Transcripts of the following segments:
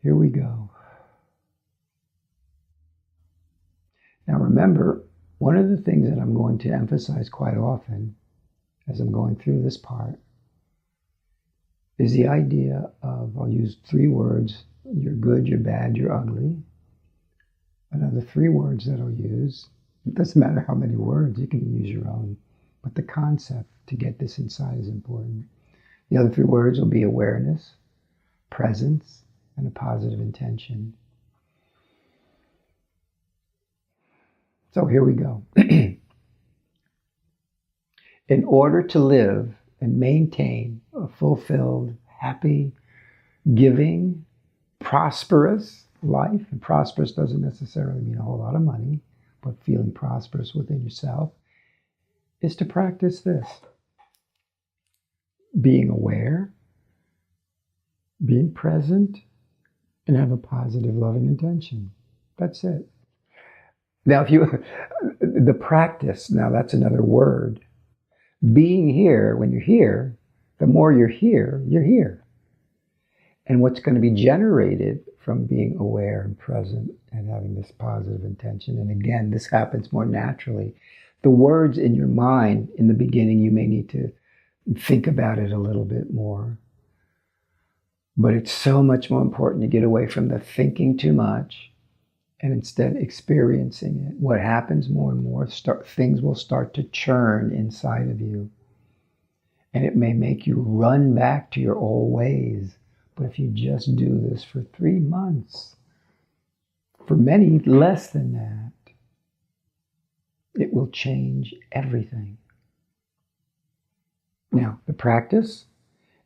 Here we go. Now remember, one of the things that I'm going to emphasize quite often as I'm going through this part is the idea of, I'll use 3 words, you're good, you're bad, you're ugly. Another 3 words that I'll use, it doesn't matter how many words, you can use your own, but the concept to get this inside is important. The other 3 words will be awareness, presence, and a positive intention. So here we go. In order to live and maintain a fulfilled, happy, giving, prosperous life, and prosperous doesn't necessarily mean a whole lot of money, but feeling prosperous within yourself, is to practice this. Being aware, being present, and have a positive, loving intention. That's it. Now, the practice, now that's another word. Being here, when you're here, the more you're here, you're here. And what's going to be generated from being aware and present and having this positive intention, and again, this happens more naturally. The words in your mind, in the beginning, you may need to think about it a little bit more. But it's so much more important to get away from the thinking too much and instead experiencing it. What happens more and more, things will start to churn inside of you. And it may make you run back to your old ways. But if you just do this for 3 months, for many less than that, it will change everything. Now, the practice,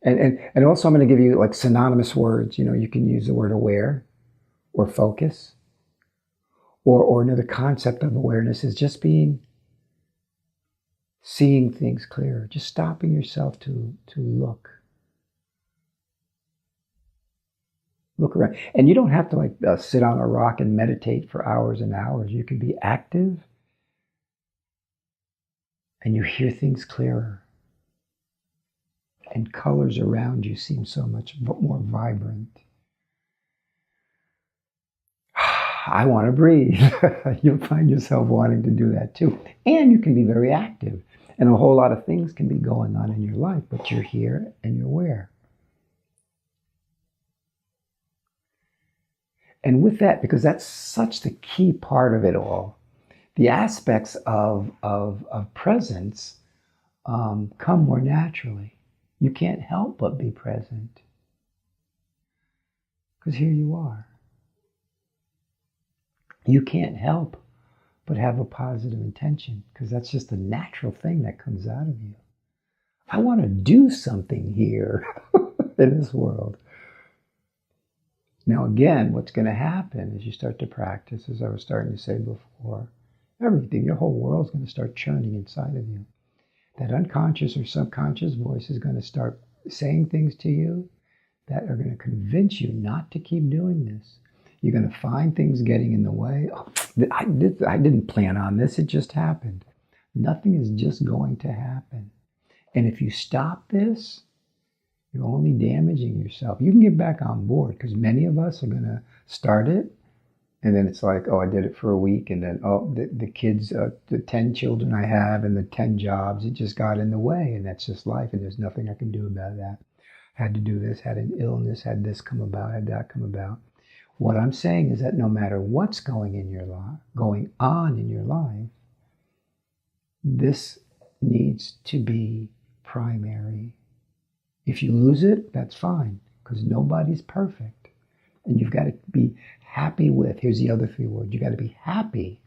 and also I'm going to give you like synonymous words. You know, you can use the word aware or focus. Or another concept of awareness is just seeing things clearer, just stopping yourself to look around. And you don't have to sit on a rock and meditate for hours and hours. You can be active and you hear things clearer. And colors around you seem so much more vibrant. I want to breathe. You'll find yourself wanting to do that too. And you can be very active. And a whole lot of things can be going on in your life, but you're here and you're aware. And with that, because that's such the key part of it all, the aspects of presence come more naturally. You can't help but be present. Because here you are. You can't help but have a positive intention, because that's just a natural thing that comes out of you. I want to do something here in this world. Now again, what's going to happen as you start to practice, as I was starting to say before, everything, your whole world's going to start churning inside of you. That unconscious or subconscious voice is going to start saying things to you that are going to convince you not to keep doing this. You're going to find things getting in the way. Oh, I didn't plan on this. It just happened. Nothing is just going to happen. And if you stop this, you're only damaging yourself. You can get back on board, because many of us are going to start it. And then it's like, oh, I did it for a week. And then, oh, the kids, the 10 children I have and the 10 jobs, it just got in the way. And that's just life. And there's nothing I can do about that. Had to do this, had an illness, had this come about, had that come about. What I'm saying is that no matter what's going on in your life, this needs to be primary. If you lose it, that's fine, because nobody's perfect. And you've got to be happy with, here's the other 3 words, you got to be happy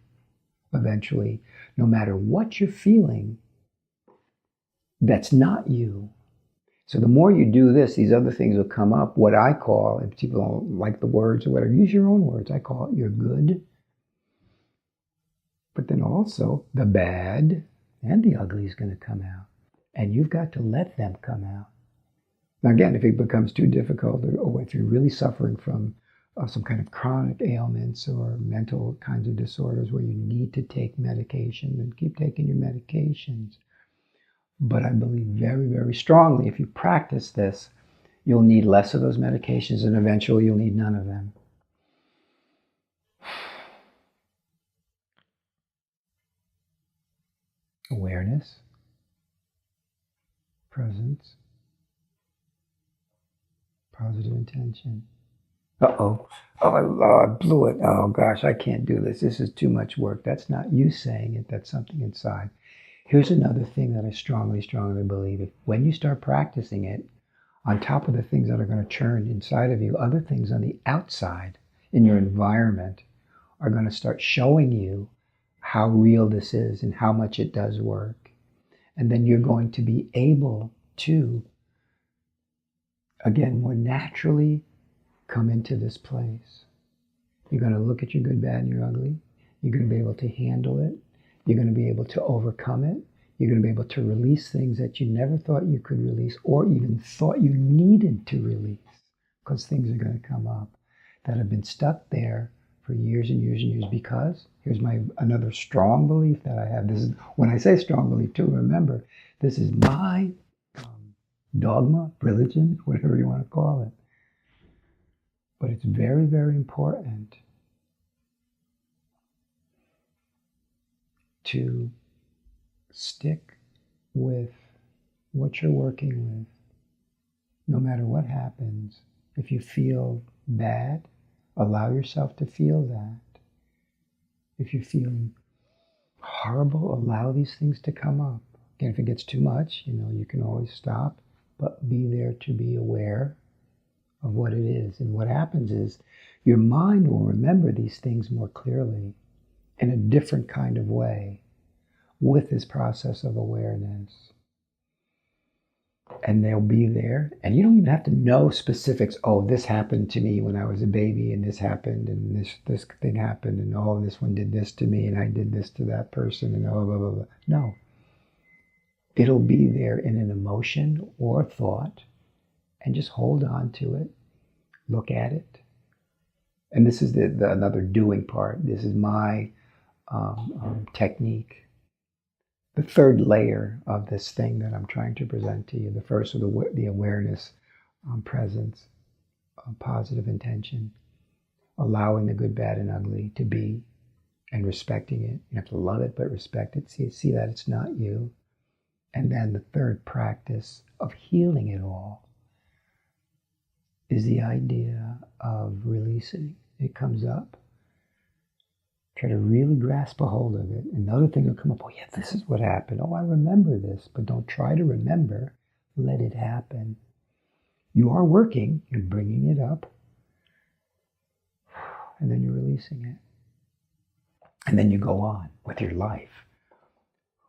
eventually, no matter what you're feeling, that's not you. So the more you do this, these other things will come up. What I call, if people don't like the words or whatever, use your own words. I call it you're good. But then also the bad and the ugly is going to come out. And you've got to let them come out. Now again, if it becomes too difficult, or if you're really suffering from some kind of chronic ailments or mental kinds of disorders where you need to take medication, then keep taking your medications. But I believe very, very strongly, if you practice this, You'll need less of those medications, and eventually you'll need none of them. Awareness, presence, positive intention. Uh-oh. Oh, I blew it. Oh, gosh, I can't do this. This is too much work. That's not you saying it. That's something inside. Here's another thing that I strongly, strongly believe. If when you start practicing it, on top of the things that are going to churn inside of you, other things on the outside in your environment are going to start showing you how real this is and how much it does work. And then you're going to be able to, again, more naturally come into this place. You're going to look at your good, bad, and your ugly. You're going to be able to handle it. You're going to be able to overcome it. You're going to be able to release things that you never thought you could release or even thought you needed to release, because things are going to come up that have been stuck there for years and years and years. Because here's another strong belief that I have. This is, when I say strong belief too, remember, this is my dogma, religion, whatever you want to call it. But it's very, very important to stick with what you're working with, no matter what happens. If you feel bad, allow yourself to feel that. If you're feeling horrible, allow these things to come up. Again, if it gets too much, you can always stop, but be there to be aware of what it is. And what happens is your mind will remember these things more clearly in a different kind of way with this process of awareness. And they'll be there. And you don't even have to know specifics. Oh, this happened to me when I was a baby, and this happened, and this thing happened, and oh, this one did this to me, and I did this to that person, and oh, blah, blah, blah. No. It'll be there in an emotion or thought, and just hold on to it. Look at it. And this is the another doing part. This is my technique. The third layer of this thing that I'm trying to present to you. The first was the awareness, presence, positive intention, allowing the good, bad, and ugly to be, and respecting it. You have to love it, but respect it. See that it's not you. And then the third practice of healing it all is the idea of releasing. It comes up. Try to really grasp a hold of it. Another thing will come up. Oh, yeah, this is what happened. Oh, I remember this. But don't try to remember. Let it happen. You are working. You're bringing it up. And then you're releasing it. And then you go on with your life.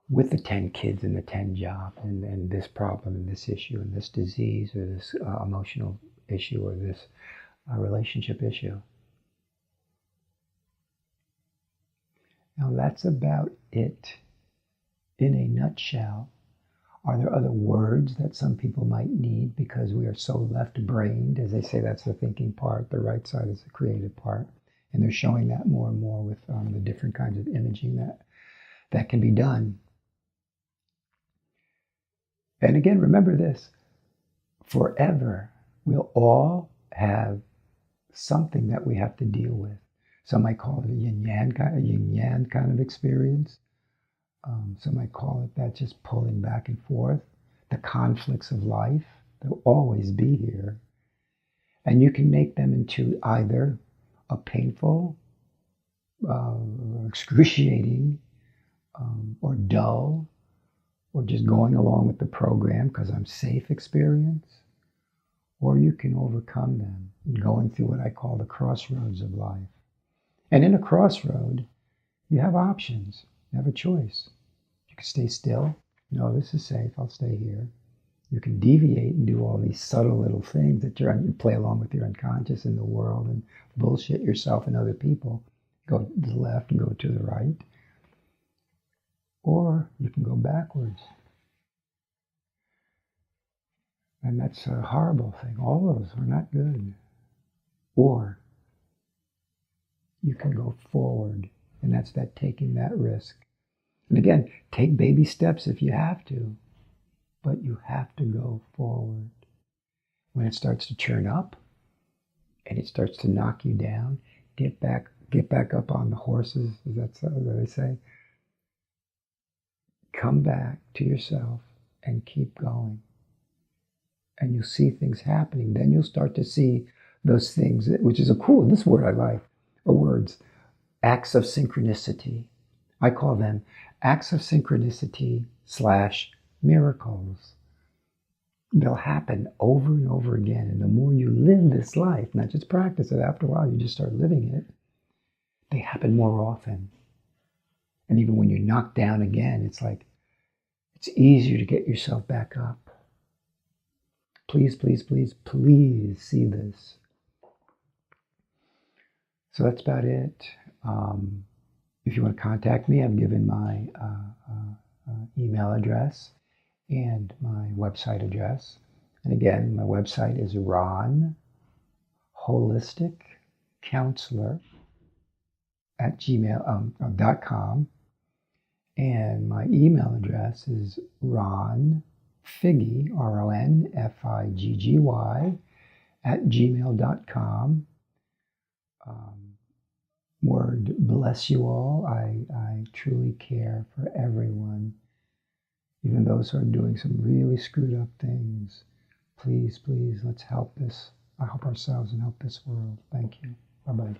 With the 10 kids and the 10 jobs and this problem and this issue and this disease or this emotional issue or this relationship issue. Now that's about it in a nutshell. Are there other words that some people might need because we are so left-brained? As they say, that's the thinking part. The right side is the creative part. And they're showing that more and more with the different kinds of imaging that can be done. And again, remember this. Forever, we'll all have something that we have to deal with. Some might call it a yin-yang kind of experience. Some might call it that, just pulling back and forth. The conflicts of life, they'll always be here. And you can make them into either a painful, excruciating, or dull, or just going along with the program because I'm safe experience. Or you can overcome them, going through what I call the crossroads of life. And in a crossroad, you have options. You have a choice. You can stay still. No, this is safe. I'll stay here. You can deviate and do all these subtle little things that you play along with your unconscious in the world and bullshit yourself and other people. Go to the left and go to the right. Or you can go backwards. And that's a horrible thing. All of those are not good. Or you can go forward, and that's that taking that risk. And again, take baby steps if you have to, but you have to go forward. When it starts to churn up and it starts to knock you down, get back up on the horses, that's what they say. Come back to yourself and keep going. And you'll see things happening. Then you'll start to see those things, which is this word I like, are words, acts of synchronicity. I call them acts of synchronicity / miracles. They'll happen over and over again. And the more you live this life, not just practice it, after a while you just start living it, they happen more often. And even when you're knocked down again, it's like, it's easier to get yourself back up. Please, please, please, please see this. So that's about it. If you want to contact me, I've given my email address and my website address. And again, my website is Ron Holistic Counselor @gmail.com. And my email address is ronfiggy, RONFIGGY, @gmail.com. Word bless you all. I truly care for everyone, even those who are doing some really screwed up things. Please, please, let's help ourselves and help this world. Thank you. Bye-bye.